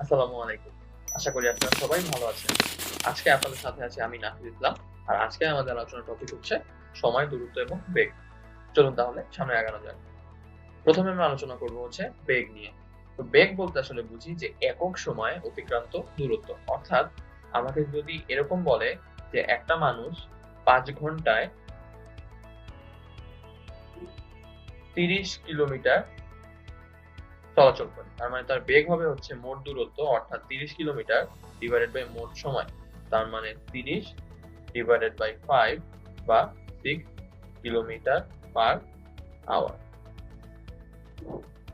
আসসালামু আলাইকুম। আশা করি আপনারা সবাই ভালো আছেন। আজকে আপনাদের সাথে আছি আমি নাহিদ ইসলাম। আর আজকে আমাদের আলোচনার টপিক হচ্ছে সময়, দূরত্ব এবং বেগ। চলুন তাহলে সামনে আগানো যাক। প্রথমে আমরা আলোচনা করব হচ্ছে বেগ নিয়ে। তো বেগ বলতে আসলে বুঝি যে একক সময়ে অতিক্রান্ত দূরত্ব। অর্থাৎ আমাকে যদি এরকম বলে যে একটা মানুষ ৫ ঘন্টায় ৩০ কিলোমিটার চলাচল করে। তার মানে তার বেগ হবে হচ্ছে মোট দূরত্ব অর্থাৎ ৩০ কিলোমিটার ডিভাইডেড বাই মোট সময়। তার মানে ৩০ ডিভাইডেড বাই 5 বা 6 কিলোমিটার পার আওয়ার।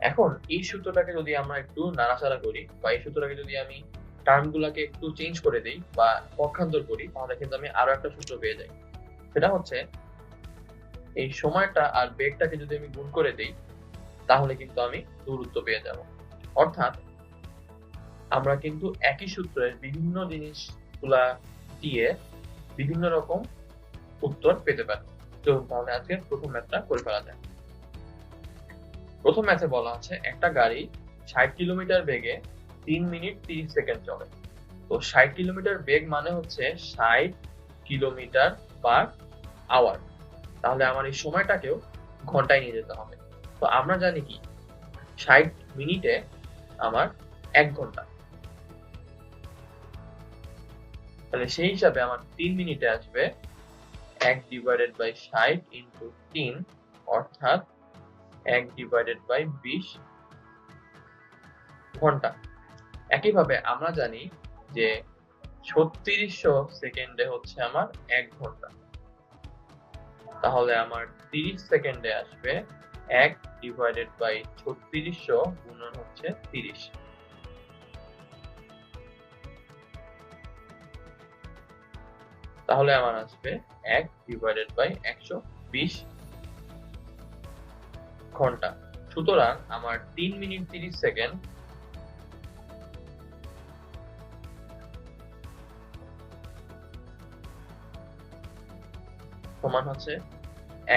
এখন এই সূত্রটাকে যদি আমরা একটু নাড়াচাড়া করি বা এই সূত্রটাকে যদি আমি টার্মগুলোকে একটু চেঞ্জ করে দেই বা পক্ষান্তর করি, তাহলে কিন্তু আমি আরো একটা সূত্র পেয়ে যাই। সেটা হচ্ছে এই সময়টা আর বেগটাকে যদি আমি গুণ করে দেই, তাহলে কিন্তু আমি দূরত্ব পেয়ে যাব। অর্থাৎ আমরা কিন্তু একই সূত্রের বিভিন্ন জিনিসগুলা দিয়ে বিভিন্ন রকম উত্তর পেতে পারি। তো তাহলে আজকে প্রথম ম্যাথটা করে ফেলা যায়। প্রথম ম্যাথে বলা আছে একটা গাড়ি ৬০ কিলোমিটার বেগে ৩ মিনিট ৩০ সেকেন্ড চলে। তো ৬০ কিলোমিটার বেগ মানে হচ্ছে ৬০ কিলোমিটার পার আওয়ার। তাহলে আমার এই সময়টাকেও ঘন্টায় নিয়ে যেতে হবে। তো আমরা জানি কি ৬০ মিনিটে আমার ১ ঘন্টা। তাহলে সেই হিসাবে আমার ৩ মিনিটে আসবে ১ ডিভাইডেড বাই ৬০ ইন্টু ৩ অর্থাৎ ১ ডিভাইডেড বাই ২০ ঘন্টা। একইভাবে আমরা জানি যে ৩৬০০ সেকেন্ডে হচ্ছে আমার ১ ঘন্টা। তাহলে আমার ৩০ সেকেন্ডে আসবে ১ ডিভাইডেড বাই ৩৬০০ গুণন হচ্ছে ৩০। তাহলে আমার আসবে ১ ডিভাইডেড বাই ১২০ ঘন্টা। সুতরাং আমার ৩ মিনিট ৩০ সেকেন্ড সমান হচ্ছে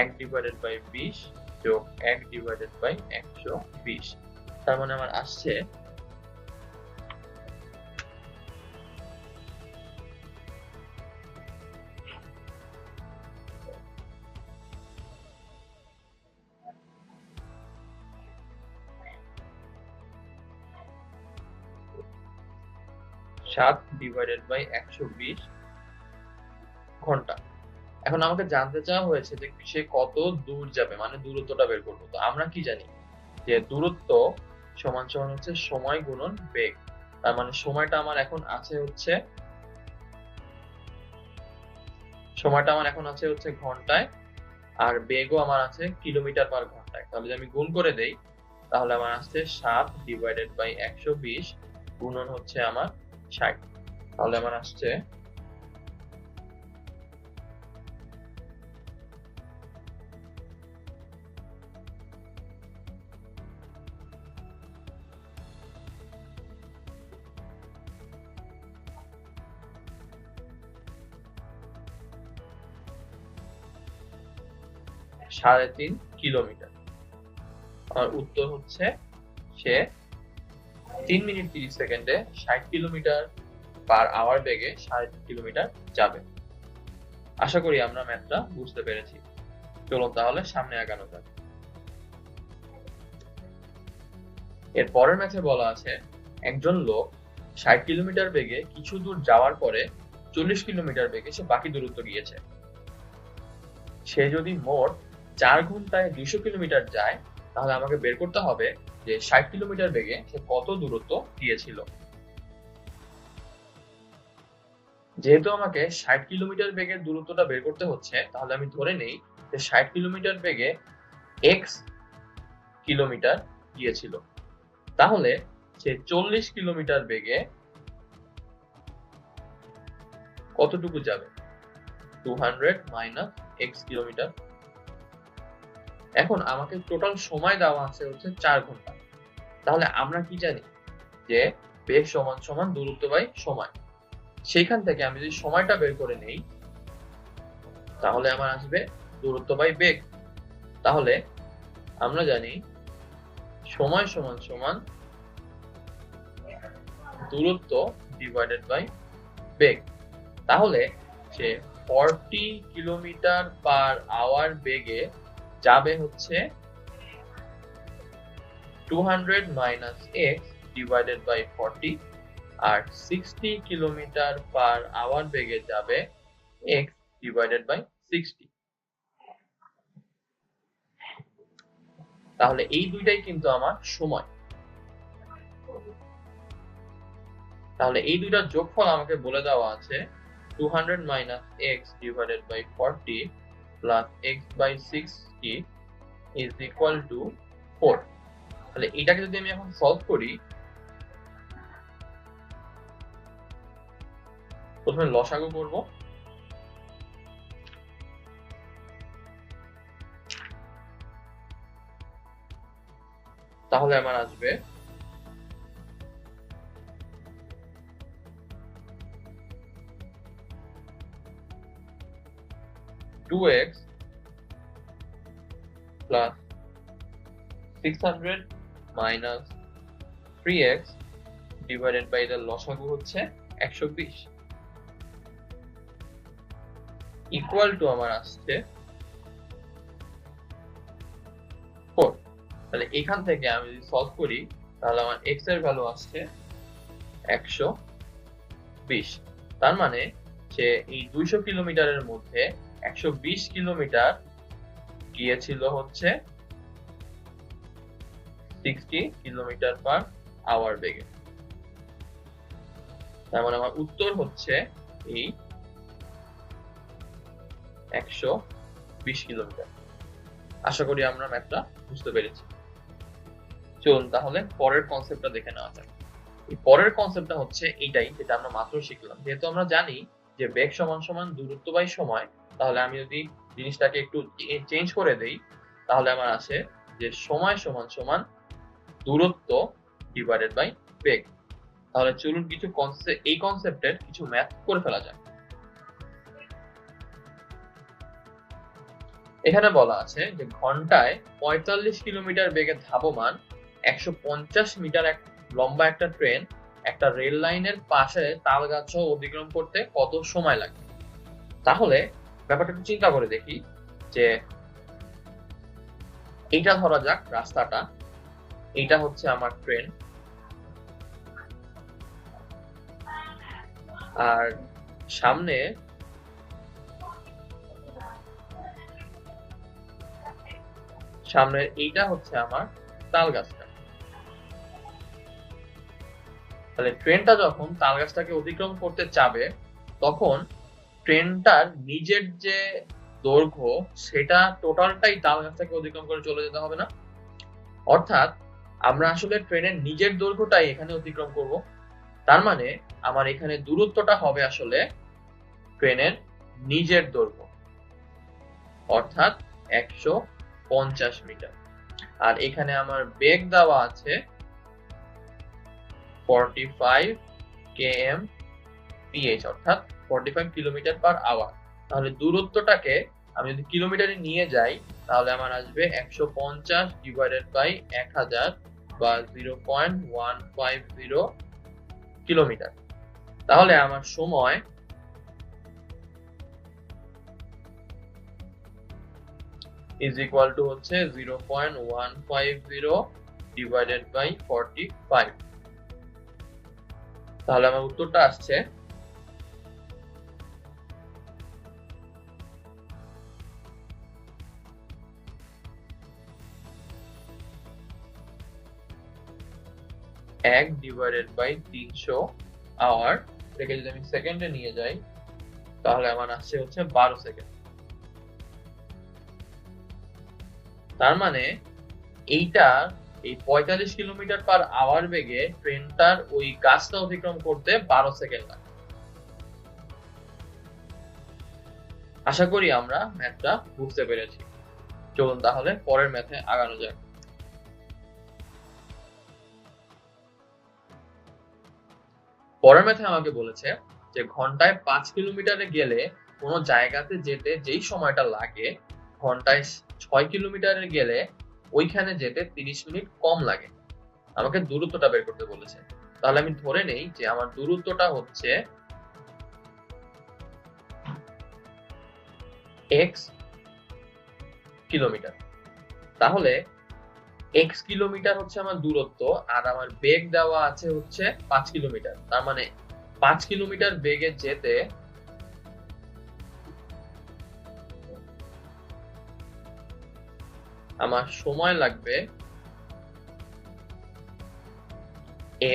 ১ ডিভাইডেড বাই ২০ যোগ ১ ডিভাইডেড বাই ১২০। তার মানে আমার আসছে ৭ ডিভাইডেড বাই ১২০ ঘন্টা। এখন আমাকে জানতে চাওয়া হয়েছে যে সে কত দূর যাবে, মানে দূরত্বটা বের করবো। তো আমরা কি জানি যে দূরত্ব সমান সমান হচ্ছে সময় গুণন বেগ। তার মানে সময়টা আমার এখন আছে হচ্ছে ঘন্টায় আর বেগও আমার আছে কিলোমিটার পার ঘন্টায়। তাহলে যদি আমি গুণ করে দেই তাহলে আমার আসছে ৭ ডিভাইডেড বাই ১২০ গুণন হচ্ছে আমার ৬০। তাহলে আমার আসছে ৩.৫ কিলোমিটার। আমার উত্তর হচ্ছে সে ৩ মিনিট ৩০ সেকেন্ডে ৬০ কিলোমিটার পার আওয়ার বেগে ৩.৫ কিলোমিটার যাবে। আশা করি আমরা ম্যাথটা বুঝতে পেরেছি। চলুন তাহলে সামনে আগানো যাক। এর পরের ম্যাথে বলা আছে একজন লোক ৬০ কিলোমিটার বেগে কিছু দূর যাওয়ার পরে ৪০ কিলোমিটার বেগে সে বাকি দূরত্ব গিয়েছে। সে যদি মোট ৪ ঘন্টায় ২০০ কিলোমিটার যায়, তাহলে আমাকে বের করতে হবে যে ৬০ কিলোমিটার বেগে সে কত দূরত্ব গিয়েছিল। যেহেতু আমাকে ৬০ কিলোমিটার বেগের দূরত্বটা বের করতে হচ্ছে, তাহলে আমি ধরে নেই যে ৬০ কিলোমিটার বেগে x কিলোমিটার গিয়েছিল। তাহলে সে ৪০ কিলোমিটার বেগে কতটুকু যাবে? 200 মাইনাস x কিলোমিটার। এখন আমাকে টোটাল সময় দেওয়া আছে হচ্ছে ৪ ঘন্টা। তাহলে আমরা কি জানি যে বেগ সমান সমান দূরত্ব বাই সময়। সেইখান থেকে আমি যদি সময়টা বের করে নেই তাহলে আমার আসবে দূরত্ব বাই বেগ। তাহলে আমরা জানি সময় সমান সমান দূরত্ব ডিভাইডেড বাই বেগ। তাহলে সে 40 কিলোমিটার পার আওয়ার বেগে যাবে হচ্ছে 200 মাইনাস এক্স ডিভাইডেড বাই 40, আর 60 কিলোমিটার পার আওয়ার বেগে যাবে এক্স ডিভাইডেড বাই 60। তাহলে এই দুইটাই কিন্তু আমার সময়। তাহলে এই দুইটার যোগফল আমাকে বলে দেওয়া আছে 200 minus x divided by 40 plus x by 60 is equal to 4। তাহলে এটাকে যদি আমি এখন সলভ করি, প্রথমে লসাগু করব। তাহলে আমার আসবে 2x plus 600 minus 3x divided by the লসাগু হচ্ছে 120 ইকুয়াল টু আমার আসছে 4। তাহলে এখান থেকে আমি যদি সলভ করি তাহলে আমার x এর ভ্যালু আসছে 120। তার মানে সে এই 200 কিলোমিটারের মধ্যে 120 কিলোমিটার গিয়েছিল হচ্ছে 60 কিলোমিটার পার আওয়ার বেগে। তার মানে আমার উত্তর হচ্ছে এই 120 কিলোমিটার। আশা করি আমরা ম্যাথটা বুঝতে পেরেছি। চলুন তাহলে পরের কনসেপ্টটা দেখে নেওয়া যাক। এই পরের কনসেপ্টটা হচ্ছে এইটাই যেটা আমরা মাত্র শিখলাম। যেহেতু আমরা জানি যে বেগ সমান সমান দূরত্ব বাই সময়, তাহলে আমি যদি জিনিসটাকে একটু চেঞ্জ করে দেই তাহলে আমার আসে যে সময় সমান সমান দূরত্ব ডিভাইডেড বাই বেগ। তাহলে চলুন কিছু এই কনসেপ্টের কিছু ম্যাথ করে ফেলা যাক। এখানে বলা আছে যে ঘন্টায় 45 কিলোমিটার বেগে ধাবমান 150 মিটার লম্বা একটা ট্রেন একটা রেল লাইনের পাশে তাল গাছ অতিক্রম করতে কত সময় লাগে। তাহলে ব্যাপারটা একটু চিন্তা করে দেখি যে এইটা ধরা যাক রাস্তাটা, এইটা হচ্ছে আমার ট্রেন, আর সামনের এইটা হচ্ছে আমার তাল গাছটা। তাহলে ট্রেনটা যখন তাল গাছটাকে অতিক্রম করতে চাবে তখন ট্রেনটার নিজের যে দৈর্ঘ্য সেটা টোটালটাই তাল গাছটাকে অতিক্রম করে চলে যেতে হবে না? অর্থাৎ আমরা আসলে ট্রেনের নিজের দৈর্ঘ্যটাই এখানে অতিক্রম করব। তার মানে আমার এখানে দূরত্বটা হবে আসলে ট্রেনের নিজের দৈর্ঘ্য, অর্থাৎ 150 মিটার। আর এখানে আমার বেগ দেওয়া আছে 45 km/h, অর্থাৎ 45 কিলোমিটার পার আওয়ার। তাহলে দূরত্বটাকে আমি যদি কিলোমিটারে নিয়ে যাই তাহলে আমার আসবে 150 ডিভাইডেড বাই 1000 বা 0.150 কিলোমিটার। তাহলে আমার সময় is equal to হচ্ছে 0.150 ডিভাইডেড বাই 45। তাহলে আমার উত্তরটা আসছে 1 ডিভাইডেড বাই 300 আওয়ার। এটাকে যদি আমি সেকেন্ডে নিয়ে যাই তাহলে আমার আসছে হচ্ছে 12 সেকেন্ড। তার মানে এইটা এই 45 কিলোমিটার পার আওয়ার বেগে ট্রেনটার ওই গাছটা অতিক্রম করতে 12 সেকেন্ড লাগে। আশা করি আমরা ম্যাথটা বুঝতে পেরেছি। চলুন তাহলে পরের ম্যাথে আগানো যাক। পরের ম্যাথে আমাকে বলেছে যে ঘন্টায় 5 কিলোমিটারে গেলে কোনো জায়গাতে যেতে যেই সময়টা লাগে ঘন্টায় 6 কিলোমিটারে গেলে ওইখানে যেতে 30 মিনিট কম লাগে। আমাকে দূরত্বটা বের করতে বলেছে। তাহলে আমি ধরে নেই যে আমার দূরত্বটা হচ্ছে x কিলোমিটার। তাহলে x কিলোমিটার হচ্ছে আমার দূরত্ব, আর আমার বেগ দেওয়া আছে হচ্ছে 5 কিলোমিটার। তার মানে 5 কিলোমিটার বেগে যেতে আমার সময় লাগবে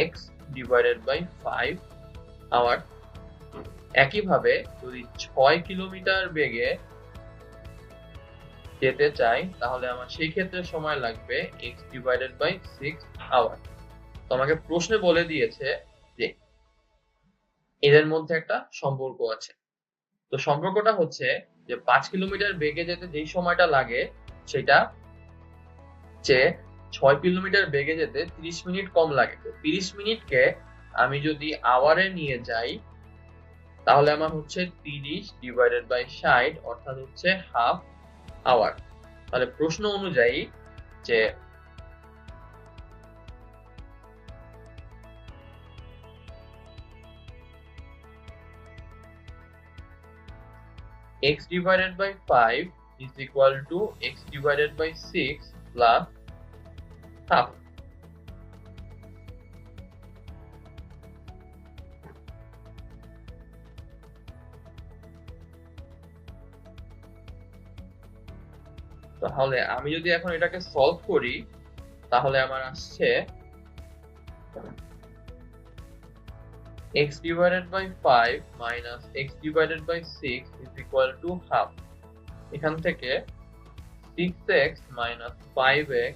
x ডিভাইডেড বাই 5 আওয়ার। একইভাবে যদি 6 কিলোমিটার বেগে যেতে চাই তাহলে আমার সেই ক্ষেত্রে সময় লাগবে x ডিভাইডেড বাই 6 আওয়ার। তো আমাকে প্রশ্নে বলে দিয়েছে যে এদের মধ্যে একটা সম্পর্ক আছে। তো সম্পর্কটা হচ্ছে যে 5 কিলোমিটার বেগে যেতে যেই সময়টা লাগে সেটা যে 6 কিলোমিটার বেগে যেতে 30 মিনিট কম লাগে। তো 30 মিনিটকে আমি যদি আওয়ারে নিয়ে যাই তাহলে আমার হচ্ছে 30 ডিভাইডেড বাই 60 অর্থাৎ হচ্ছে হাফ আওয়ার। তাহলে প্রশ্ন অনুযায়ী যে x divided by 5 is equal to x divided by 6 plus half. তাহলে আমি যদি এখন এটাকে সলভ করি তাহলে আমার আসছে x divided by 5 minus x divided by 6 is equal to half. এখান থেকে 6x minus 5x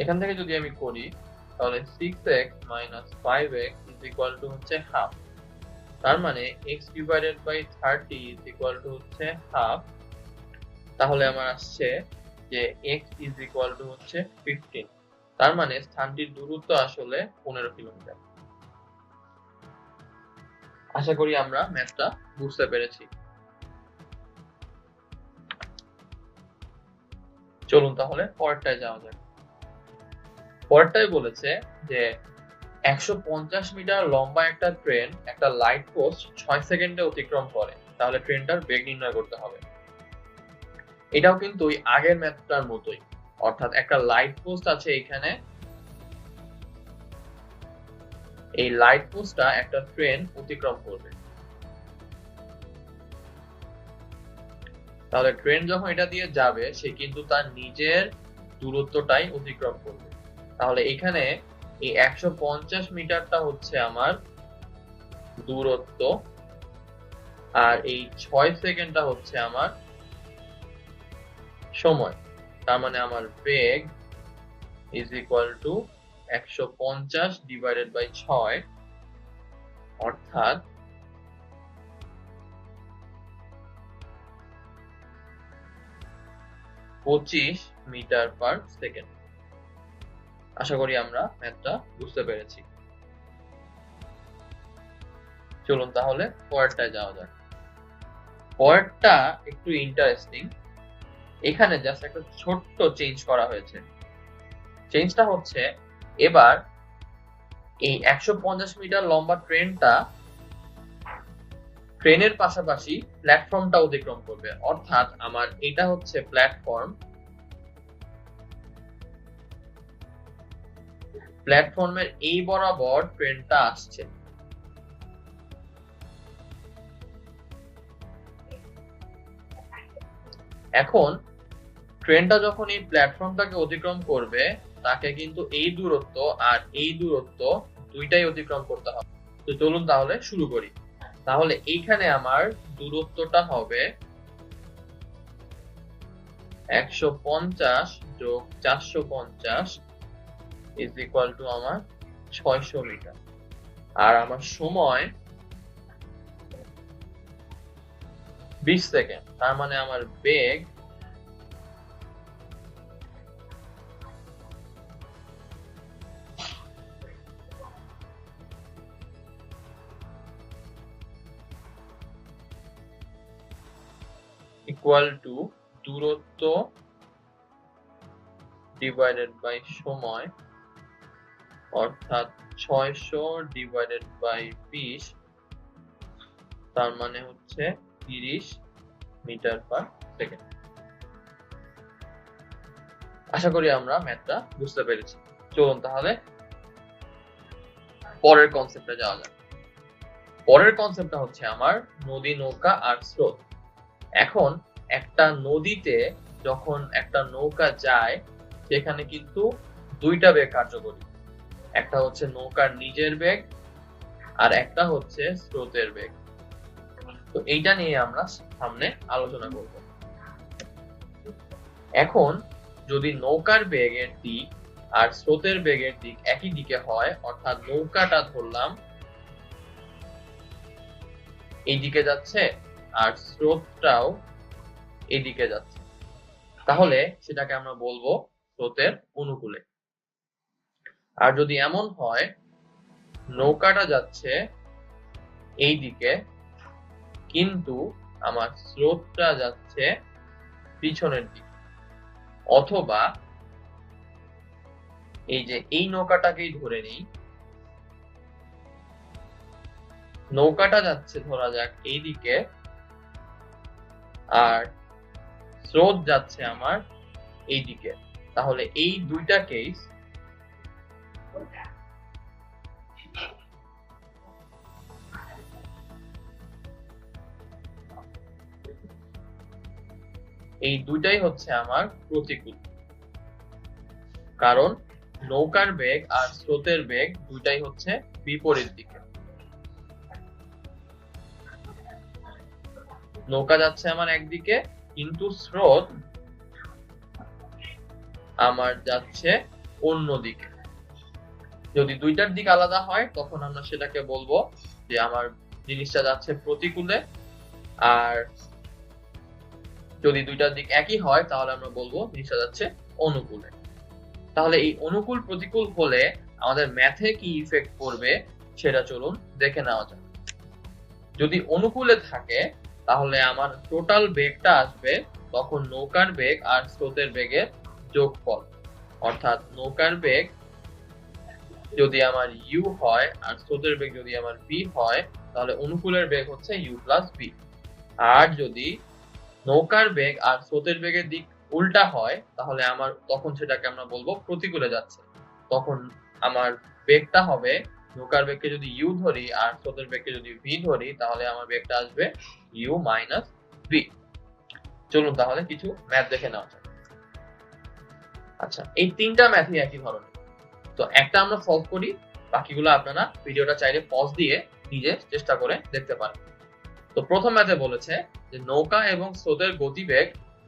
এখান থেকে যদি আমি করি তাহলে 6x minus 5x is equal to হচ্ছে half। তার মানে x divided by 30 is equal to হচ্ছে half। তাহলে আমার আসছে যে x is equal to হচ্ছে 15। তার মানে স্থানটির দূরত্ব আসলে 15 কিলোমিটার। আশা করি আমরা ম্যাথটা বুঝতে পেরেছি। চলুন তাহলে পরেরটায় যাওয়া যাক। পরেরটায় বলেছে যে 150 মিটার লম্বা একটা ট্রেন একটা লাইট পোস্ট 6 সেকেন্ডে অতিক্রম করে, তাহলে ট্রেনটার বেগ নির্ণয় করতে হবে। এটাও কিন্তু ওই আগের ম্যাথটার মতোই, অর্থাৎ একটা লাইট পোস্ট আছে এখানে, এই লাইট পোস্টটা একটা ট্রেন অতিক্রম করবে। তাহলে ট্রেন যখন এটা দিয়ে যাবে সে কিন্তু তার নিজের দূরত্বটাই অতিক্রম করবে। তাহলে এখানে এই 150 মিটারটা হচ্ছে আমার দূরত্ব, আর এই 6 সেকেন্ডটা হচ্ছে আমার সময়। তার মানে আমার বেগ is equal to 150 divided by 6 অর্থাৎ 25 মিটার পার সেকেন্ড। আশা করি আমরা ম্যাথটা বুঝতে পেরেছি। চলুন তাহলে পরেরটায় যাওয়া যাক। পরেরটা একটু ইন্টারেস্টিং। এখানে জাস্ট একটা ছোট্ট চেঞ্জ করা হয়েছে। চেঞ্জটা হচ্ছে এবার এই 150 মিটার লম্বা ট্রেনের পাশাপাশি প্ল্যাটফর্মটা অতিক্রম করবে, অর্থাৎ আমার এটা হচ্ছে প্ল্যাটফর্মের এই বরাবর ট্রেনটা আসছে। এখন ট্রেনটা যখন এই প্ল্যাটফর্মটাকে অতিক্রম করবে তাকে কিন্তু এই দূরত্ব আর এই দূরত্ব দুইটাই অতিক্রম করতে হবে। তো চলুন তাহলে শুরু করি। তাহলে এইখানে আমার দূরত্বটা হবে 150 যোগ 450 ইজ ইকুয়াল টু আমার 600 মিটার, আর আমার সময় 20 সেকেন্ড। তার মানে আমার বেগ ইকুয়াল টু দূরত্ব ডিভাইডেড বাই সময়, অর্থাৎ 600 ডিভাইডেড বাই 20, তার মানে হচ্ছে 30 মিটার পার সেকেন্ড। আশা করি আমরা ম্যাথটা বুঝতে পেরেছি। চলুন তাহলে পরের কনসেপ্টে যাওয়া যাক। পরের কনসেপ্টটা হচ্ছে আমার নদী, নৌকা আর স্রোত। এখন একটা নদীতে যখন একটা নৌকা যায়, সেখানে কিন্তু দুইটা বেগ কার্যকরী। একটা হচ্ছে নৌকার নিজের বেগ আর একটা হচ্ছে স্রোতের বেগ। তো এইটা নিয়ে আমরা সামনে আলোচনা করব। এখন যদি নৌকার বেগের দিক আর স্রোতের বেগের দিক একই দিকে হয়, অর্থাৎ নৌকাটা ধরলাম এইদিকে যাচ্ছে আর স্রোতটাও এইদিকে যাচ্ছে, তাহলে সেটাকে আমরা বলবো স্রোতের অনুকূলে। আর যদি এমন হয় নৌকাটা যাচ্ছে এই দিকে কিন্তু আমার স্রোতটা যাচ্ছে পিছনের দিকে, অথবা এই যে এই নৌকাটাকেই ধরে নেই, নৌকাটা যাচ্ছে ধরা যাক এই দিকে আর স্রোত যাচ্ছে আমার এই দিকে, তাহলে এই দুইটা কেস এই দুইটাই হচ্ছে আমার প্রতিকূল, কারণ নৌকার বেগ আর স্রোতের বেগ দুইটাই হচ্ছে বিপরীত দিকে। নৌকা যাচ্ছে আমার একদিকে কিন্তু স্রোত আমার যাচ্ছে অন্যদিকে। যদি দুইটার দিক আলাদা হয় তখন আমরা সেটাকে বলবো যে আমার জিনিসটা যাচ্ছে প্রতিকূলে, আর যদি দুইটার দিক একই হয় তাহলে আমরা বলবো জিনিসটা যাচ্ছে অনুকূলে। তাহলে এই অনুকূল প্রতিকূল হলে আমাদের ম্যাথে কি ইফেক্ট পড়বে সেটা চলুন দেখে নেওয়া যাক। যদি অনুকূলে থাকে তাহলে আমার টোটাল বেগটা আসবে তখন নৌকার বেগ আর স্রোতের বেগের যোগফল, অর্থাৎ নৌকার বেগ যদি আমার ইউ হয় আর স্রোতের বেগ যদি আমার ভি হয়, তাহলে অনুকূলের বেগ হচ্ছে ইউ প্লাস ভি। আর যদি নৌকার বেগ আর স্রোতের বেগের দিক উল্টা হয় তাহলে আমার তখন সেটাকে আমরা বলবো প্রতিকূলে যাচ্ছে, তখন আমার বেগটা হবে, নৌকার বেগকে যদি ইউ ধরি আর স্রোতের বেগকে যদি ভি ধরি তাহলে আমার বেগটা আসবে ইউ মাইনাস ভি। চলুন তাহলে কিছু ম্যাথ দেখে নেওয়া যাক। আচ্ছা, এই তিনটা ম্যাথই একই ধরনের, তো একটা আমরা সলভ করি, বাকিগুলো আপনারা ভিডিওটা চাইলে পজ দিয়ে নিজে চেষ্টা করে দেখতে পারেন। তো প্রথম ম্যাথে বলেছে যে নৌকা এবং স্রোতের গতিবেগ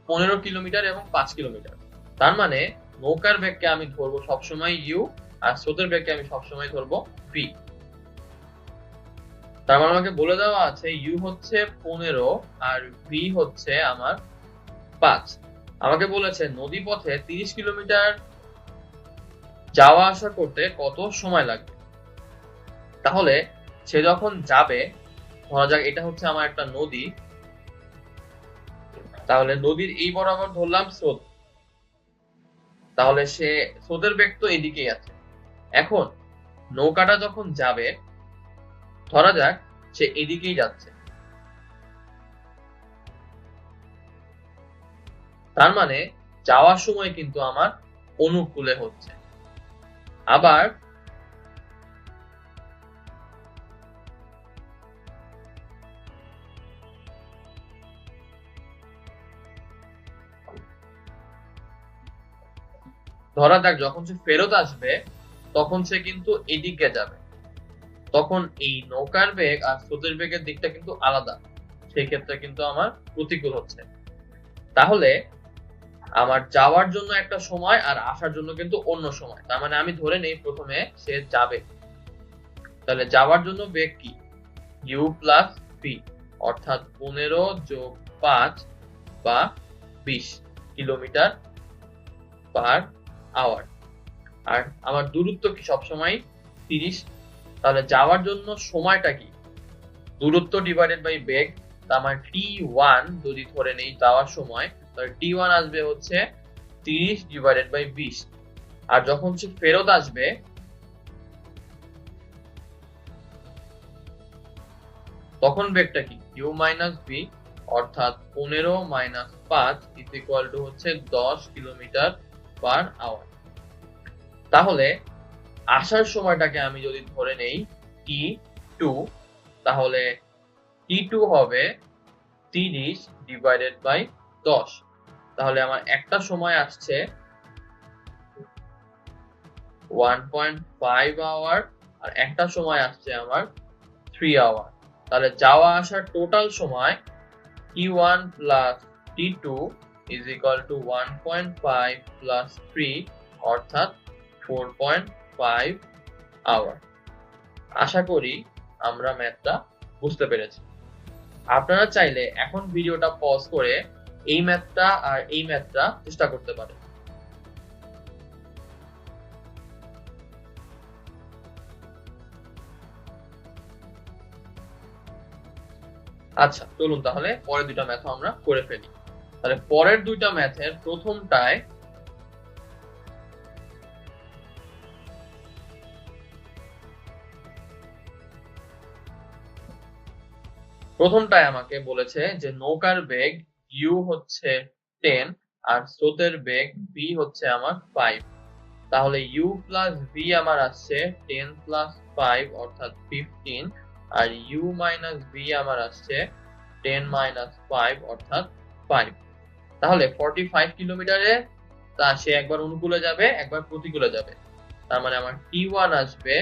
15 কিলোমিটার এবং 5 কিলোমিটার, তার মানে নৌকার বেগকে আমি ধরবো সবসময় ইউ আর স্রোতের বেগকে আমি সবসময় ধরবো ভি। তার মানে আমাকে বলে দেওয়া আছে ইউ হচ্ছে 15 আর ভি হচ্ছে আমার 5। আমাকে বলেছে নদী পথে 30 কিলোমিটার যাওয়া আসা করতে কত সময় লাগবে। তাহলে সে যখন যাবে, ধরা যাক এটা হচ্ছে আমার একটা নদী, তাহলে নদীর এই বরাবর ধরলাম স্রোত, তাহলে সে স্রোতের বেগ তো এদিকেই আছে। এখন নৌকাটা যখন যাবে, ধরা যাক সে এদিকেই যাচ্ছে, তার মানে যাওয়ার সময় কিন্তু আমার অনুকূলে হচ্ছে। আবার ধরা যাক যখন সে ফেরত আসবে তখন সে কিন্তু এদিকে যাবে, তখন এই নৌকার বেগ আর স্রোতের বেগের দিকটা কিন্তু আলাদা, সেই ক্ষেত্রে কিন্তু আমার প্রতিকূল হচ্ছে। তাহলে আমার যাওয়ার জন্য একটা সময় আর আসার জন্য কিন্তু অন্য সময়, তার মানে আমি ধরে নেই প্রথমে সে যাবে, তাহলে যাওয়ার জন্য বেগ কি ইউ প্লাস ভি, অর্থাৎ 15 যোগ 5 বা 20 কিলোমিটার পার আওয়ার। আর আমার দূরত্ব কি সবসময় 30, তাহলে যাওয়ার জন্য সময়টা কি দূরত্ব ডিভাইডেড বাই বেগ, তার মানে t1 যদি ধরে নেই যাওয়ার সময়, তাহলে t1 আসবে হচ্ছে 30/20। আর যখন সে ফেরত আসবে তখন বেগটা কি u - v, অর্থাৎ 15 - 5 হচ্ছে 10 km/h। তাহলে আসার সময়টাকে আমি যদি ধরে নেই t2, তাহলে t2 হবে 30/10। তাহলে আমার একটা সময় আসছে 1.5 আওয়ার আর একটা সময় আসছে আমার 3 আওয়ার। তাহলে যাওয়া আসার টোটাল সময় t1 plus t2 is equal to 1.5 plus 3, অর্থাৎ 4.5 আওয়ার। আশা করি আমরা ম্যাথটা বুঝতে পেরেছি। আপনারা চাইলে এখন ভিডিওটা পজ করে এই ম্যাথটা আর এই ম্যাথটা চেষ্টা করতে পারেন। আচ্ছা, চলুন তাহলে পরের দুইটা ম্যাথ আমরা করে ফেলি। তাহলে পরের দুইটা ম্যাথের প্রথমটায় আমাকে বলেছে যে নৌকার বেগ u হচ্ছে 10 আর স্রোতের বেগ v হচ্ছে আমার 5। তাহলে u plus v আমার আসছে 10 plus 5 অর্থাৎ 15, আর u minus v আমার আসছে 10 minus 5 অর্থাৎ 5। তাহলে 45 কিলোমিটারে সে একবার অনুকূলে যাবে একবার প্রতিকূলে যাবে। তার মানে আমার t1 আসবে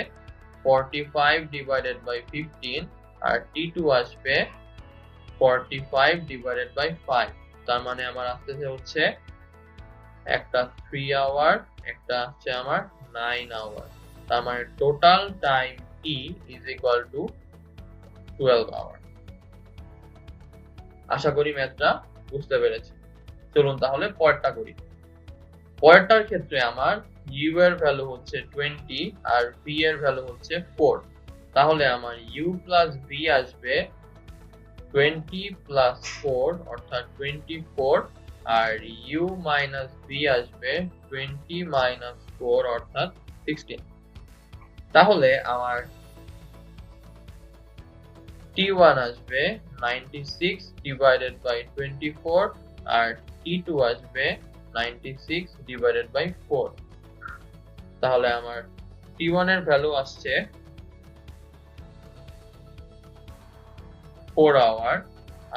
45/15 আর t2 আসবে 45/5। তার মানে আমার আসতেছে হচ্ছে একটা 3 আওয়ার, একটা হচ্ছে আমার 9 আওয়ার। তার মানে total time t is equal to 12 hour. আশা করি ম্যাথটা বুঝতে পেরেছি। চলুন তাহলে পরেরটা করি। পরেরটার ক্ষেত্রে আমার u এর ভ্যালু হচ্ছে 20 আর v এর ভ্যালু হচ্ছে 4। তাহলে আমার u plus v আসবে 20 plus 4 অর্থাৎ 24, আর u minus v আসবে 20 minus 4 অর্থাৎ 16। তাহলে আমার t1 আসবে 96/24 আর t2 আসবে 96/4। তাহলে আমার t1 এর ভ্যালু আসছে 4 আওয়ার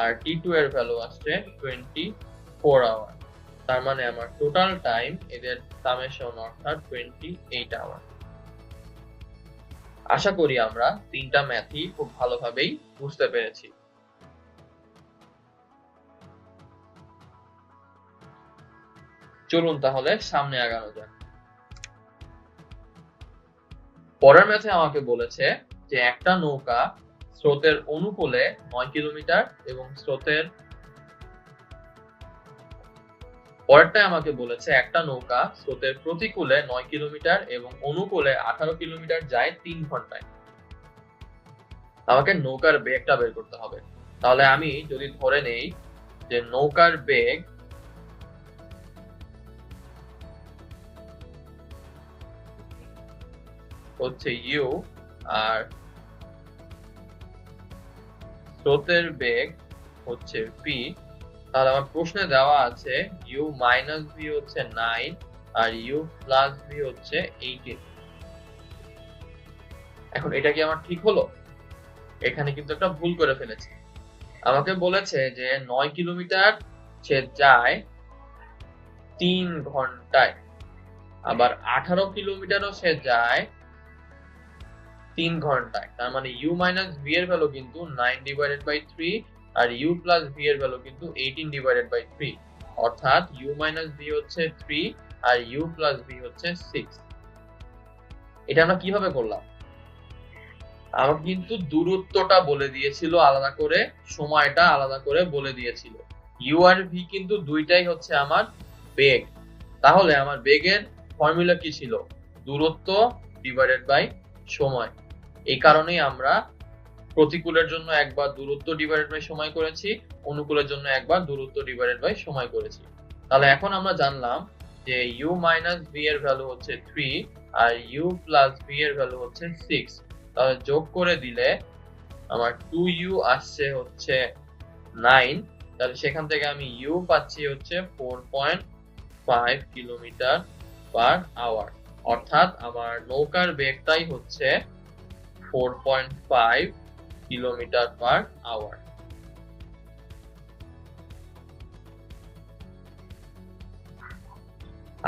আর t2 এর ভ্যালু আসছে 24 আওয়ার। তার মানে আমার টোটাল টাইম এদের সামেশন অর্থাৎ 28 আওয়ার। আশা করি আমরা তিনটা ম্যাথই খুব ভালোভাবেই বুঝতে পেরেছি। চলুন তাহলে সামনে আগানো যাক। পরের ম্যাথে আমাকে বলেছে যে একটা নৌকা স্রোতের অনুকূলে 9 কিলোমিটার এবং পরেরটায় আমাকে বলেছে একটা নৌকা স্রোতের প্রতিকূলে 9 কিলোমিটার এবং অনুকূলে 18 কিলোমিটার যায় 3 ঘন্টায়। আমাকে নৌকার বেগটা বের করতে হবে। তাহলে আমি যদি ধরে নেই যে নৌকার বেগ হচ্ছে u আর স্রোতের বেগ হচ্ছে v, তাহলে আমার প্রশ্নে দেওয়া আছে u minus v হচ্ছে 9 আর u plus v হচ্ছে 18। এখন এটা কি আমার ঠিক হলো? এখানে কিন্তু একটা ভুল করে ফেলেছি। আমাকে বলেছে যে 9 কিলোমিটার সে যায় 3 ঘন্টায়, আবার 18 কিলোমিটারও সে যায় 3 ঘন্টায়। তার মানে u minus v এর ভ্যালু কিন্তু 9/3 আর u plus v এর ভ্যালু কিন্তু 18/3, অর্থাৎ u minus v হচ্ছে 3 আর u plus v হচ্ছে 6। এটা আমরা কিভাবে করলাম? আমাকে কিন্তু দূরত্বটা বলে দিয়েছিল আলাদা করে, সময়টা আলাদা করে বলে দিয়েছিল। u আর v কিন্তু দুইটাই হচ্ছে আমার বেগ। তাহলে আমার বেগের ফর্মুলা কি ছিল? দূরত্ব ডিভাইডেড বাই সময়। এই কারণেই আমরা প্রতিকূলের জন্য একবার দূরত্ব ডিভাইডেড বাই সময় করেছি, অনুকূলের জন্য একবার দূরত্ব ডিভাইডেড বাই সময় করেছি। তাহলে এখন আমরা জানলাম যে u মাইনাস v এর ভ্যালু হচ্ছে 3 আর u প্লাস v এর ভ্যালু হচ্ছে 6। তাহলে যোগ করে দিলে আমার 2u আসছে হচ্ছে 9। তাহলে সেখান থেকে আমি u পাচ্ছি হচ্ছে 4.5 কিলোমিটার পার আওয়ার, অর্থাৎ আমার নৌকার বেগটাই হচ্ছে 4.5 কিলোমিটার পার আওয়ার।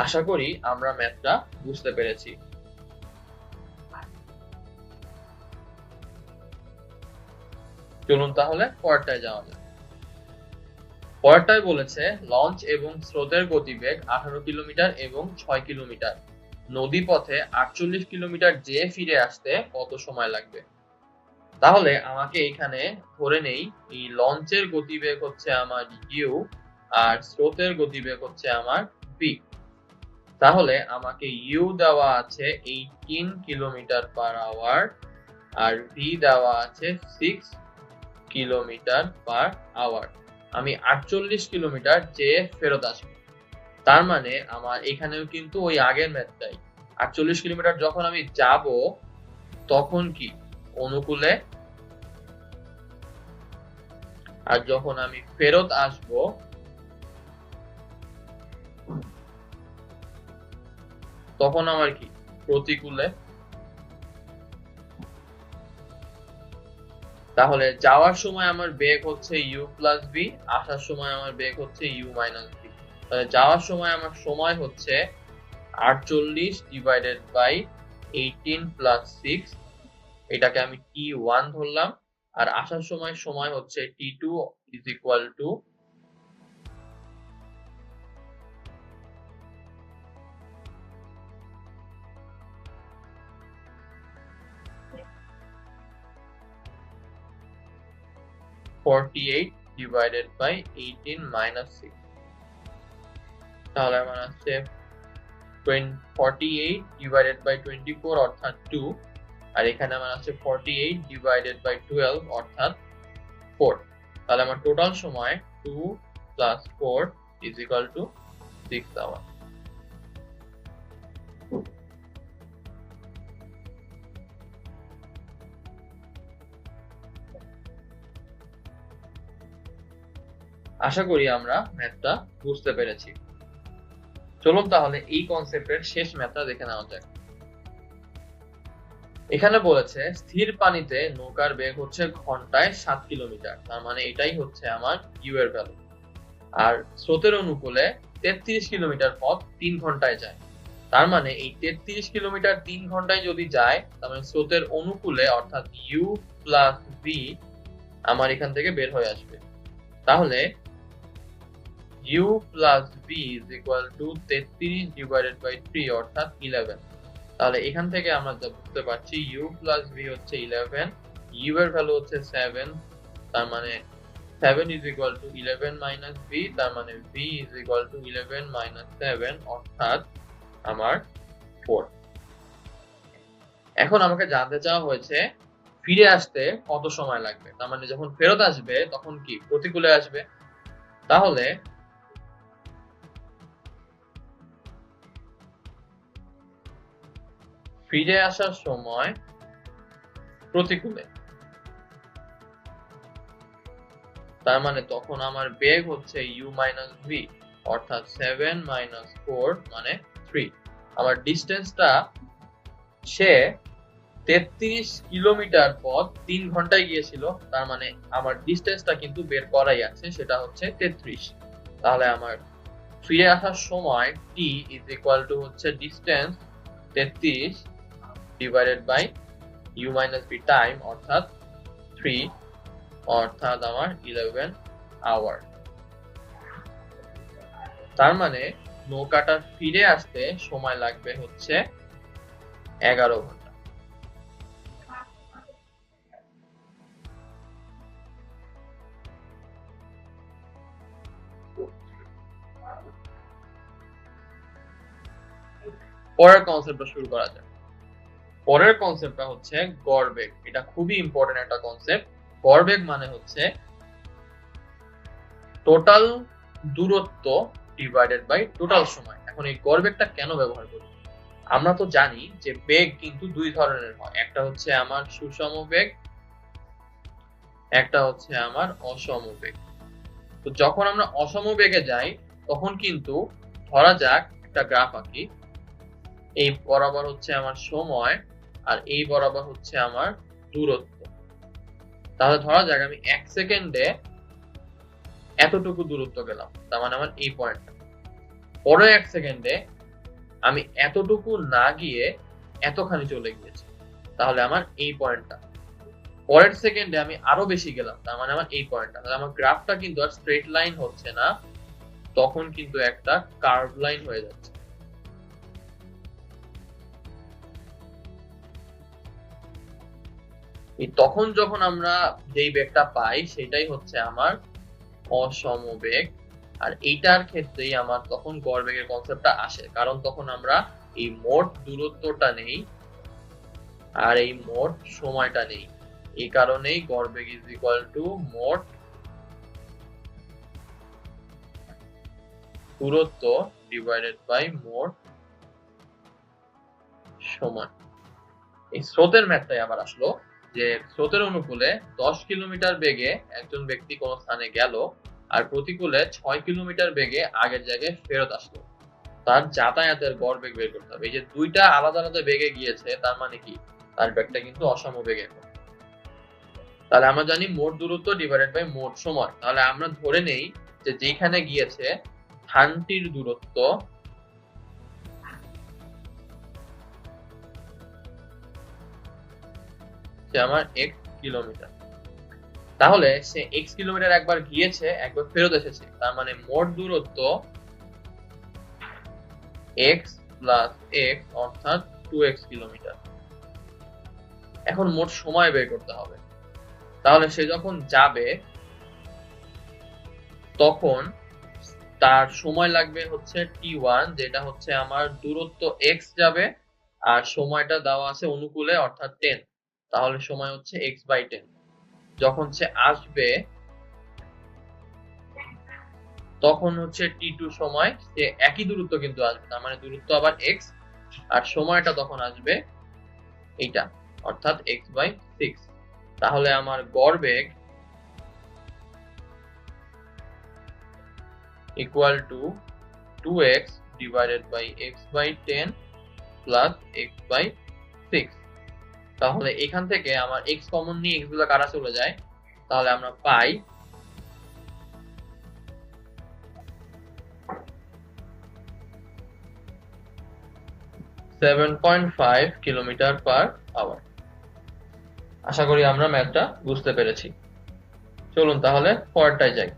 আশা করি আমরা ম্যাথটা বুঝতে পেরেছি। চলুন তাহলে পরেরটায় যাওয়া যাক। পরেরটায় বলেছে লঞ্চ এবং স্রোতের গতিবেগ 18 কিলোমিটার এবং 6 কিলোমিটার, নদী পথে 48 কিলোমিটার যেয়ে ফিরে আসতে কত সময় লাগবে? তাহলে আমাকে এখানে ধরে নেই এই লঞ্চের গতিবেগ হচ্ছে আমার u আর স্রোতের গতিবেগ হচ্ছে আমার v। তাহলে আমাকে u দেওয়া আছে 18 কিলোমিটার পার আওয়ার আর v দেওয়া আছে 6 কিলোমিটার পার আওয়ার। আমি 48 কিলোমিটার যেয়ে ফেরত আসবো। তার মানে আমার এখানেও কিন্তু ওই আগের ম্যাথটাই, 48 কিলোমিটার যখন আমি যাব তখন কি অনুকূলে, আর যখন আমি ফেরত আসব তখন আমার কি প্রতিকূলে। তাহলে যাওয়ার সময় আমার বেগ হচ্ছে u প্লাস v, আসার সময় আমার বেগ হচ্ছে u মাইনাস v। তাহলে যাওয়ার সময় আমার সময় হচ্ছে 48 ডিভাইডেড বাই 18 প্লাস 6, এটাকে আমি t1 ধরলাম। আর আসার সময় হচ্ছে t2 is equal to 48 divided by 18 minus 6। তাহলে আমার আছে 48 ডিভাইডেড বাই 24 অর্থাৎ 2, আর এখানে আমার আছে 48 ডিভাইডেড বাই 12 অর্থাৎ 4। তাহলে আমার টোটাল সময় 2 plus 4 is equal to 6 hour. আশা করি আমরা ম্যাথটা বুঝতে পেরেছি। চলুন তাহলে এই কনসেপ্টের শেষ ম্যাথটা দেখে নেওয়া যাক। এখানে বলেছে স্থির পানিতে নৌকার বেগ হচ্ছে ঘন্টায় 7 কিলোমিটার, তার মানে এটাই হচ্ছে আমার u এর ভ্যালু। আর স্রোতের অনুকূলে 33 কিলোমিটার পথ 3 ঘন্টায় যায়। তার মানে এই 33 কিলোমিটার 3 ঘন্টায় যদি যায়, তার মানে স্রোতের অনুকূলে অর্থাৎ u প্লাস v আমার এখান থেকে বের হয়ে আসবে। তাহলে u plus v is equal to 33 divided by 3 অর্থাৎ 11। তাহলে এখান থেকে আমরা যা বুঝতে পারছি u প্লাস v হচ্ছে 11, u এর ভ্যালু হচ্ছে 7, তার মানে 7 is equal to 11 minus v, তার মানে v is equal to 11 minus 7 অর্থাৎ আমার 4। এখন আমাকে জানতে চাওয়া হয়েছে ফিরে আসতে কত সময় লাগবে, তার মানে যখন ফেরত আসবে তখন কি প্রতিকূলে আসবে। তাহলে ফিরে আসার সময় প্রতিকূলে, তার মানে তখন আমার বেগ হচ্ছে u মাইনাস v অর্থাৎ 7 মাইনাস 4 মানে 3। আমার ডিস্টেন্সটা সে 33 কিলোমিটার পথ 3 ঘন্টায় গিয়েছিল, তার মানে আমার ডিস্টেন্সটা কিন্তু বের করাই আছে, সেটা হচ্ছে 33। তাহলে আমার ফিরে আসার সময় t ইজ ইকুয়াল টু হচ্ছে distance 33 divided by u minus v time অর্থাৎ 3, অর্থাৎ আমার 11 আওয়ার। তার মানে নৌকাটা ফিরে আসতে সময় লাগবে হচ্ছে 11 ঘন্টা। পরের কনসেপ্টটা শুরু করা যাক। পরের কনসেপ্টটা হচ্ছে গড় বেগ। এটা খুবই ইম্পর্টেন্ট একটা কনসেপ্ট। গড় বেগ মানে হচ্ছে টোটাল দূরত্ব ডিভাইডেড বাই টোটাল সময়। এখন এই গড় বেগটা কেন ব্যবহার করি? আমরা তো জানি যে বেগ কিন্তু দুই ধরনের হয়, একটা হচ্ছে আমার সুষম বেগ, একটা হচ্ছে আমার অসম বেগ। তো যখন আমরা অসম বেগে যাই তখন কিন্তু ধরা যাক একটা গ্রাফ আঁকি, এই বরাবর হচ্ছে আমার সময় আর এই বরাবর হচ্ছে আমার দূরত্ব। তাহলে ধরা যাক আমি 1 সেকেন্ডে এতটুকু দূরত্ব গেলাম, তার মানে আমার এই পয়েন্টটা। পরে 1 সেকেন্ডে আমি এতটুকু না গিয়ে এতখানি চলে গিয়েছি, তাহলে আমার এই পয়েন্টটা। পরের সেকেন্ডে আমি আরো বেশি গেলাম, তার মানে আমার এই পয়েন্টটা। তাহলে আমার গ্রাফটা কিন্তু আর স্ট্রেট লাইন হচ্ছে না, তখন কিন্তু একটা কার্ভ লাইন হয়ে যাচ্ছে। এই তখন যখন আমরা যেই বেগটা পাই সেটাই হচ্ছে আমার অসম বেগ। আর এইটার ক্ষেত্রেই আমার তখন গড় বেগের কনসেপ্টটা আসে, কারণ তখন আমরা এই মোট দূরত্বটা নেই আর এই মোট সময়টা নেই। এই কারণেই গড় বেগ ইজ ইকুয়াল টু মোট দূরত্ব ডিভাইডেড বাই মোট সময়। এই স্রোতের ম্যাথটাই আবার আসলো, যে স্রোতের অনুকূলে 10 কিলোমিটার বেগে একজন ব্যক্তি কোন স্থানে গেল আর প্রতিকূলে 6 কিলোমিটার বেগে আগের জায়গায় ফেরত আসলো। তার যাতায়াতের গড় বেগ বের করতে হবে। এই যে দুইটা আলাদা আলাদা বেগে গিয়েছে, তার মানে কি তার বেগটা কিন্তু অসম বেগে। তাহলে আমরা জানি মোট দূরত্ব ডিভাইডেড বাই মোট সময়। তাহলে আমরা ধরে নেই যে যেখানে গিয়েছে স্থানটির দূরত্ব আমার x কিলোমিটার। তাহলে সে x কিলোমিটার একবার গিয়েছে, একবার ফেরত এসেছে, তার মানে মোট দূরত্ব x প্লাস x অর্থাৎ 2x কিলোমিটার। এখন মোট সময় বের করতে হবে। তাহলে সে যখন যাবে তখন তার সময় লাগবে হচ্ছে t1, যেটা হচ্ছে আমার দূরত্ব x যাবে আর সময়টা দেওয়া আছে অনুকূলে অর্থাৎ 10, তাহলে সময় হচ্ছে x/10। যখন সে আসবে তখন হচ্ছে t2 সময়, সে একই দূরত্ব কিন্তু আসবে, তার মানে দূরত্ব আবার x আর সময়টা তখন আসবে এইটা অর্থাৎ x/6। তাহলে আমার গড় বেগ equal to 2x divided by x/10 plus x/6। তাহলে এখান থেকে আমার x কমন নিয়ে x গুলো কাটা চলে যায়, তাহলে আমরা পাই 7.5 কিলোমিটার পার আওয়ার। আশা করি আমরা ম্যাথটা বুঝতে পেরেছি। চলুন তাহলে পরেরটায় যাই।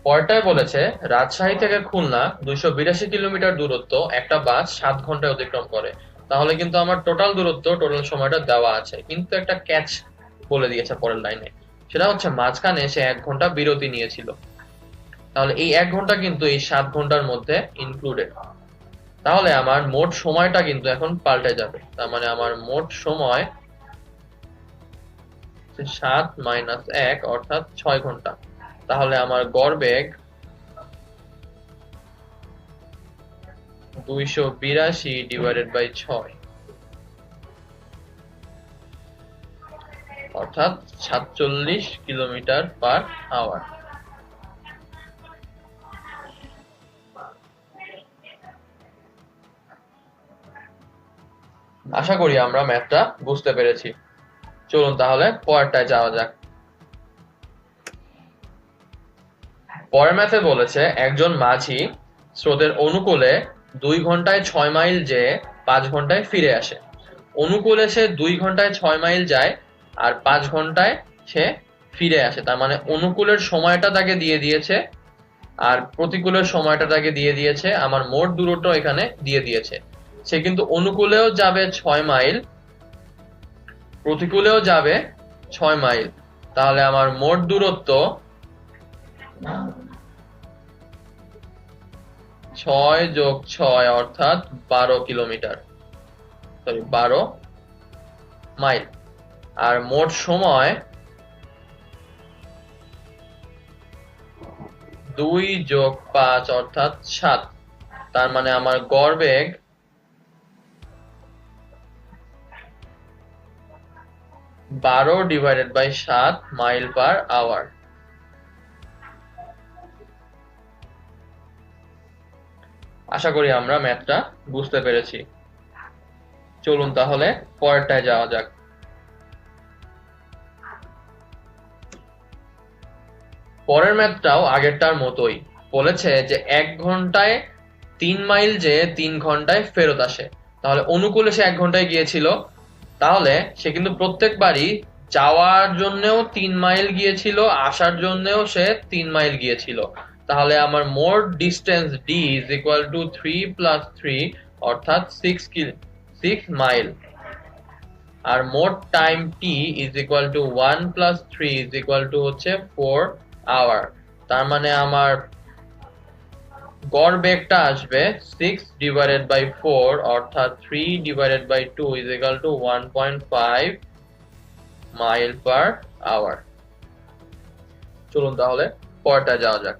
পরেরটায় বলেছে রাজশাহী থেকে খুলনা 282 কিলোমিটার দূরত্ব একটা বাস 7 ঘন্টায় অতিক্রম করে। তাহলে কিন্তু আমার টোটাল দূরত্ব, টোটাল সময়টা দেওয়া আছে, কিন্তু একটা ক্যাচ বলে দিয়েছে পরের লাইনে, সেটা হচ্ছে মাঝখানে সে 1 ঘন্টা বিরতি নিয়েছিল। তাহলে এই 1 ঘন্টা কিন্তু এই 7 ঘন্টার মধ্যে ইনক্লুডেড। তাহলে আমার মোট সময়টা কিন্তু এখন পাল্টে যাবে, তার মানে আমার মোট সময় 7 মাইনাস 1 অর্থাৎ 6 ঘন্টা। তাহলে আমার গড় বেগ 282 ডিভাইডেড বাই 6 অর্থাৎ 47 কিলোমিটার পার আওয়ার। আশা করি আমরা ম্যাথটা বুঝতে পেরেছি। চলুন তাহলে পরেরটায় যাওয়া যাক। পরের ম্যাথে বলেছে একজন মাঝি স্রোতের অনুকূলে 2 ঘন্টায় 6 মাইল যেয়ে 5 ঘন্টায় ফিরে আসে। অনুকূলে সে 2 ঘন্টায় 6 মাইল যায় আর 5 ঘন্টায় সে ফিরে আসে, তার মানে অনুকূলের সময়টা তাকে দিয়ে দিয়েছে আর প্রতিকূলের সময়টা তাকে দিয়ে দিয়েছে, আমার মোট দূরত্ব এখানে দিয়ে দিয়েছে। সে কিন্তু অনুকূলেও যাবে 6 মাইল, প্রতিকূলেও যাবে 6 মাইল। তাহলে আমার মোট দূরত্ব 6 যোগ 6 অর্থাৎ 12 কিলোমিটার। 12 মাইল। আর মোট সময় 2 যোগ 5 অর্থাৎ 7। তার মানে আমার গড় বেগ 12/7 মাইল পার আওয়ার। আশা করি আমরা ম্যাথটা বুঝতে পেরেছি। চলুন তাহলে পরেরটায় যাওয়া যাক। পরের ম্যাথটাও আগেরটার মতোই বলেছে যে 1 ঘন্টায় 3 মাইল যে 3 ঘন্টায় ফেরত আসে। তাহলে অনুকূলে সে 1 ঘন্টায় গিয়েছিল, তাহলে সে কিন্তু প্রত্যেকবারই যাওয়ার জন্যও 3 মাইল গিয়েছিল, আসার জন্যও সে 3 মাইল গিয়েছিল। তাহলে আমার মোট distance d is equal to 3 plus 3 অর্থাৎ 6 মাইল। আর মোট time t is equal to 1 plus 3 is equal to হচ্ছে 4 আওয়ার। তার মানে আমার গড় বেগটা আসবে 6/4 অর্থাৎ 3/2 is equal to 1.5 mile per hour. চলুন তাহলে পরেরটা যাওয়া যাক।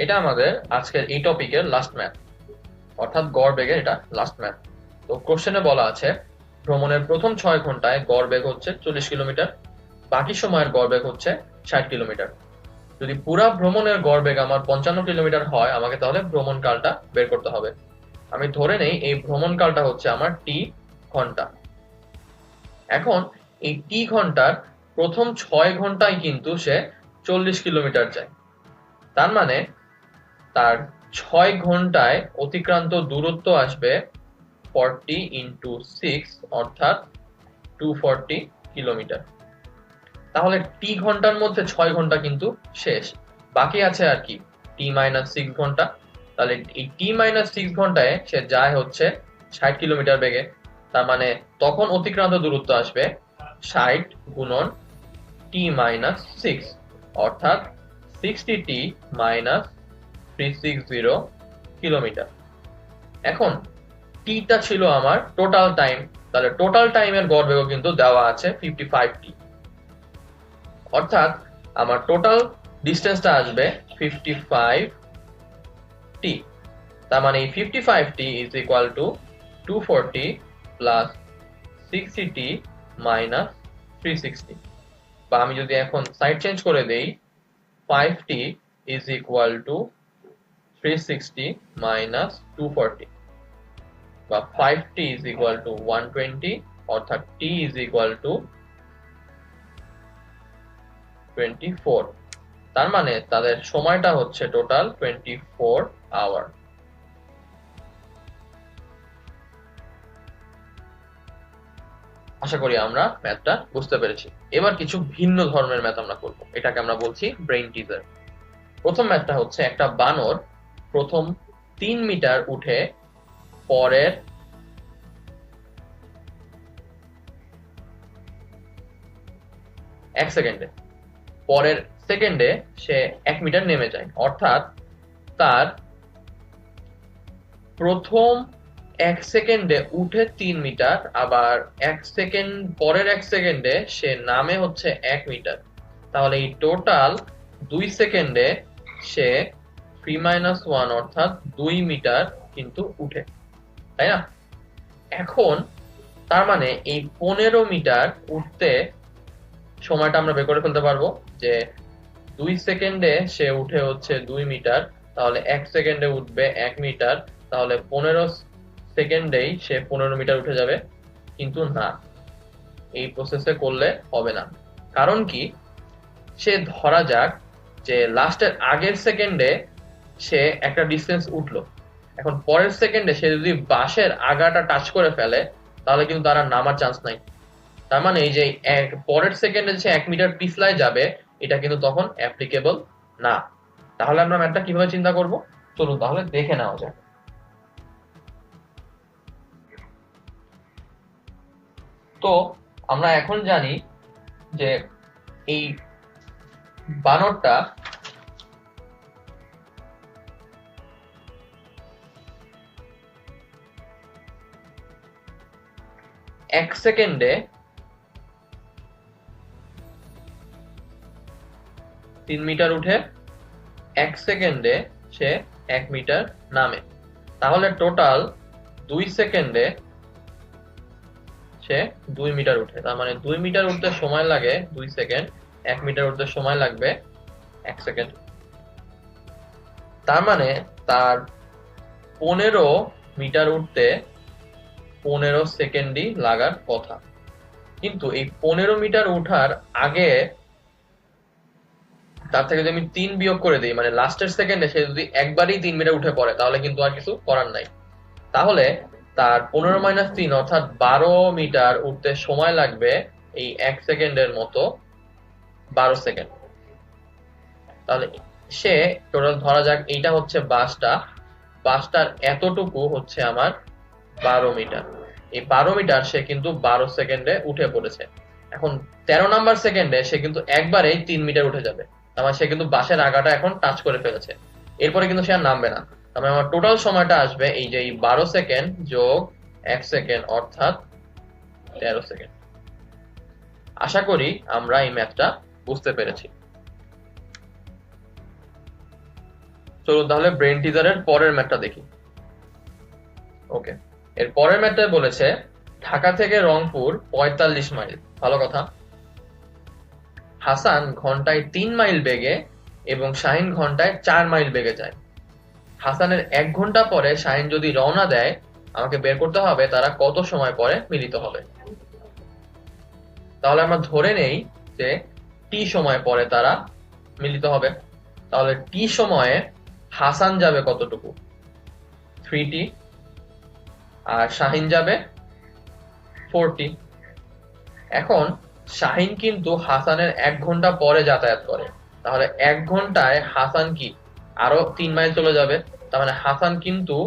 এটা আমাদের আজকের এই টপিকের লাস্ট ম্যাথ, অর্থাৎ গড় বেগের এটা লাস্ট ম্যাথ। তো কোশ্চেনে বলা আছে ভ্রমণের প্রথম 6 ঘন্টায় গড় বেগ হচ্ছে 40 কিলোমিটার, বাকি সময়ের গড় বেগ হচ্ছে 60 কিলোমিটার। যদি পুরা ভ্রমণের গড় বেগ আমার 55 কিলোমিটার হয়, আমাকে তাহলে ভ্রমণ কালটা বের করতে হবে। আমি ধরে নেই এই ভ্রমণ কালটা হচ্ছে আমার টি ঘন্টা। এখন এই টি ঘন্টার প্রথম 6 ঘন্টায় কিন্তু সে 40 কিলোমিটার যায়। তার মানে তার 6 ঘন্টায় অতিক্রান্ত দূরত্ব আসবে 40 into 6 অর্থাৎ 240 কিলোমিটার। তাহলে টি ঘন্টার মধ্যে 6 ঘন্টা কিন্তু শেষ, বাকি আছে আর কি t-6 ঘন্টা। তাহলে এই t-6 ঘন্টায় সে যায় হচ্ছে 60 কিলোমিটার বেগে। তার মানে তখন অতিক্রান্ত দূরত্ব আসবে 60 গুণন t-6 অর্থাৎ 60t - 360 কিলোমিটার। এখন টিটা ছিল আমার টোটাল টাইম, তাহলে টোটাল টাইমের গড় বেগ কিন্তু দেওয়া আছে 55t, অর্থাৎ আমার টোটাল ডিসটেন্সটা আসবে 55t। তার মানে এই 55t is equal to 240 plus 60t minus 360। বা আমি যদি এখন সাইড চেঞ্জ করে দেই, 5t is equal to 360 minus 240, বা 5t is equal to 120 অর্থাৎ t is equal to 24। তার মানে তাদের সময়টা হচ্ছে টোটাল 24 আওয়ার। আশা করি আমরা ম্যাথটা বুঝতে পেরেছি। এবার কিছু ভিন্ন ধর্মের ম্যাথ আমরা করব, এটাকে আমরা বলছি ব্রেইন টিজার। প্রথম ম্যাথটা হচ্ছে একটা বানর প্রথম 3 মিটার উঠে পরের 1 সেকেন্ডে পরের সেকেন্ডে সে 1 মিটার নেমে যায়, অর্থাৎ তার প্রথম 1 সেকেন্ডে উঠে 3 মিটার, আবার 1 সেকেন্ড পরের 1 সেকেন্ডে সে নামে হচ্ছে 1 মিটার। তাহলে এই টোটাল 2 সেকেন্ডে সে 3-1 অর্থাৎ 2 মিটার কিন্তু উঠে, তাই না? এখন তার মানে এই 15 মিটার উঠতে সময়টা আমরা বের করে ফেলতে পারবো যে 2 সেকেন্ডে সে উঠে হচ্ছে 2 মিটার, তাহলে 1 সেকেন্ডে উঠবে 1 মিটার, তাহলে 15 সেকেন্ডেই সে 15 মিটার উঠে যাবে। কিন্তু না, এই প্রসেসে করলে হবে না। কারণ কি, সে ধরা যাক যে লাস্টের আগের সেকেন্ডে সে একটা ডিসটেন্স উঠলো, এখন পরের সেকেন্ডে সে যদি বাঁশের আগাটা টাচ করে ফেলে তাহলে কিন্তু তার আর নামার চান্স নাই। তার মানে এই যে পরের সেকেন্ডে সে 1 মিটার পিছলায় যাবে, এটা কিন্তু তখন অ্যাপ্লিকেবল না। তাহলে আমরা ম্যাথটা কিভাবে চিন্তা করব, চলুন তাহলে দেখে নেওয়া যাক। তো আমরা এখন জানি যে এই বানরটা 1 সেকেন্ডে 3 মিটার উঠে 1 সেকেন্ডে সে 1 মিটার নামে, তাহলে টোটাল 2 সেকেন্ডে সে 2 মিটার উঠে। তার মানে 2 মিটার উঠতে সময় লাগে 2 সেকেন্ড, 1 মিটার উঠতে সময় লাগবে 1 সেকেন্ড। তার মানে তার 15 মিটার উঠতে 15 সেকেন্ডই লাগার কথা। কিন্তু এই 15 মিটার উঠার আগে তার থেকে যদি আমি 3 বিয়োগ করে দিই, মানে লাস্টের সেকেন্ডে সে যদি একবারই 3 মিটার উঠে পড়ে, তাহলে কিন্তু আর কিছু করার নাই। তাহলে তার 15 মাইনাস 3 অর্থাৎ 12 মিটার উঠতে সময় লাগবে এই 1 সেকেন্ডের মতো 12 সেকেন্ড। তাহলে সে টোটাল ধরা যাক এইটা হচ্ছে বাসটার এতটুকু হচ্ছে আমার 12 মিটার। এই 12 মিটার সে কিন্তু 12 সেকেন্ডে উঠে পড়েছে। এখন 13 নাম্বার সেকেন্ডে সে কিন্তু একবারেই 3 মিটার উঠে যাবে, তার মানে সে কিন্তু বাসের আগাটা এখন টাচ করে ফেলেছে, এরপরে কিন্তু সে আর নামবে না। তার মানে আমার টোটাল সময়টা আসবে এই যে 12 সেকেন্ড যোগ 1 সেকেন্ড অর্থাৎ 13 সেকেন্ড। আশা করি আমরা এই ম্যাথটা বুঝতে পেরেছি। চলুন তাহলে ব্রেন টিজারের পরের ম্যাথটা দেখি। ওকে, এর পরের ম্যাথটা বলেছে ঢাকা থেকে রংপুর 45 মাইল। ভালো কথা। হাসান ঘন্টায় 3 মাইল বেগে এবং শাহিন ঘন্টায় 4 মাইল বেগে যায়। হাসানের 1 ঘন্টা পরে শাহিন যদি রওনা দেয়, আমাকে বের করতে হবে তারা কত সময় পরে মিলিত হবে। তাহলে আমরা ধরে নেই যে টি সময় পরে তারা মিলিত হবে। তাহলে টি সময়ে হাসান যাবে কতটুকু? 3t, আর শাহিন যাবে 4t। এখন শাহিন কিন্তু হাসানের 1 ঘন্টা পরে যাতায়াত করে, তাহলে 1 ঘন্টায় হাসান কি আরো 3 মাইল চলে যাবে। তার মানে হাসান কিন্তু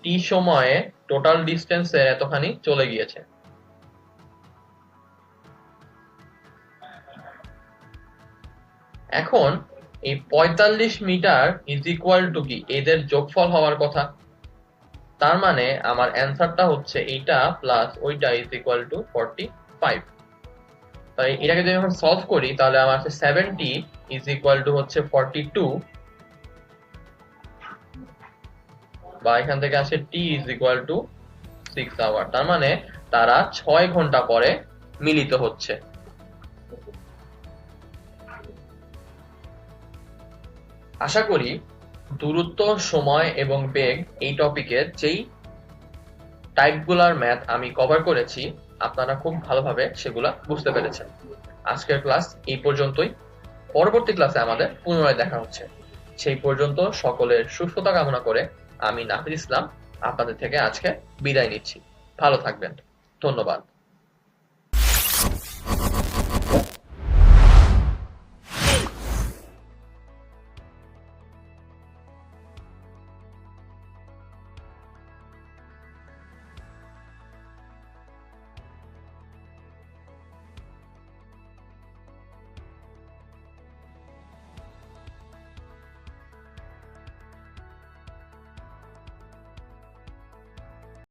টি সময়ে টোটাল ডিস্টেন্সের এতখানি চলে গিয়েছে। এখন এই 45 মিটার ইজ ইকুয়াল টু কি? এদের যোগফল হওয়ার কথা। তার মানে আমার অ্যান্সারটা হচ্ছে এইটা প্লাস ওইটা ইজ ইকুয়াল টু 45। তাই এটাকে যদি আমি সলভ করি তাহলে আমার আছে 70 ইজ ইকুয়াল টু হচ্ছে 42, বা এখান থেকে আসে t is equal to 6 hour. তার মানে তারা 6 ঘন্টা পরে মিলিত হচ্ছে। আশা করি দূরত্ব, সময় এবং বেগ এই টপিকের যেই টাইপগুলার ম্যাথ আমি কভার করেছি আপনারা খুব ভালোভাবে সেগুলা বুঝতে পেরেছেন। আজকের ক্লাস এই পর্যন্তই। পরবর্তী ক্লাসে আমাদের পুনরায় দেখা হচ্ছে। সেই পর্যন্ত সকলের সুস্থতা কামনা করে আমি নাফিস ইসলাম আপনাদের থেকে আজকে বিদায় নিচ্ছি। ভালো থাকবেন। ধন্যবাদ।